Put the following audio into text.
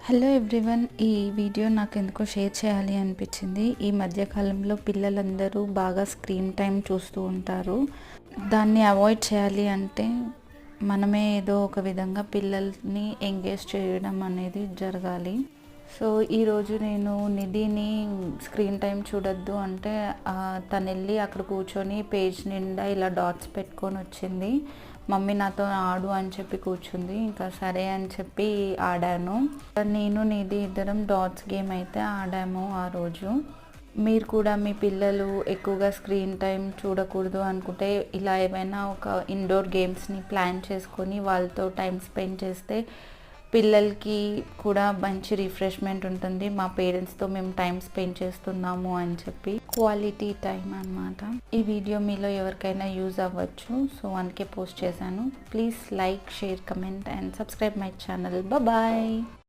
Hello everyone, ఈ video నాకు ఎందుకో షేర్ చేయాలి అనిపించింది. ఈ మధ్యకాలంలో పిల్లలందరూ బాగా స్క్రీన్ టైం చూస్తూ ఉంటారు. దాన్ని అవాయిడ్ చేయాలి అంటే మనమే ఏదో ఒక విధంగా పిల్లల్ని ఎంగేజ్ చేయడం అనేది జరగాలి. సో ఈరోజు నేను నిధిని స్క్రీన్ టైం చూడొద్దు అంటే తను వెళ్ళి అక్కడ కూర్చొని పేజ్ నిండా ఇలా డాట్స్ పెట్టుకొని వచ్చింది. మమ్మీ నాతో ఆడు అని చెప్పి కూర్చుంది. ఇంకా సరే అని చెప్పి ఆడాను. నేను నిధి ఇద్దరం డాట్స్ గేమ్ అయితే ఆడాము ఆ రోజు. మీరు కూడా మీ పిల్లలు ఎక్కువగా స్క్రీన్ టైం చూడకూడదు అనుకుంటే ఇలా ఏమైనా ఒక ఇండోర్ గేమ్స్ని ప్లాన్ చేసుకొని వాళ్ళతో టైం స్పెండ్ చేస్తే పిల్లలకి కూడా మంచి రిఫ్రెష్మెంట్ ఉంటుంది. మా పేరెంట్స్తో మేము టైం స్పెండ్ చేస్తున్నాము అని చెప్పి క్వాలిటీ టైం అన్నమాట. ఈ వీడియో మీలో ఎవరికైనా యూజ్ అవ్వచ్చు, సో అందుకే పోస్ట్ చేశాను. Please like, share, comment and subscribe my channel. Bye.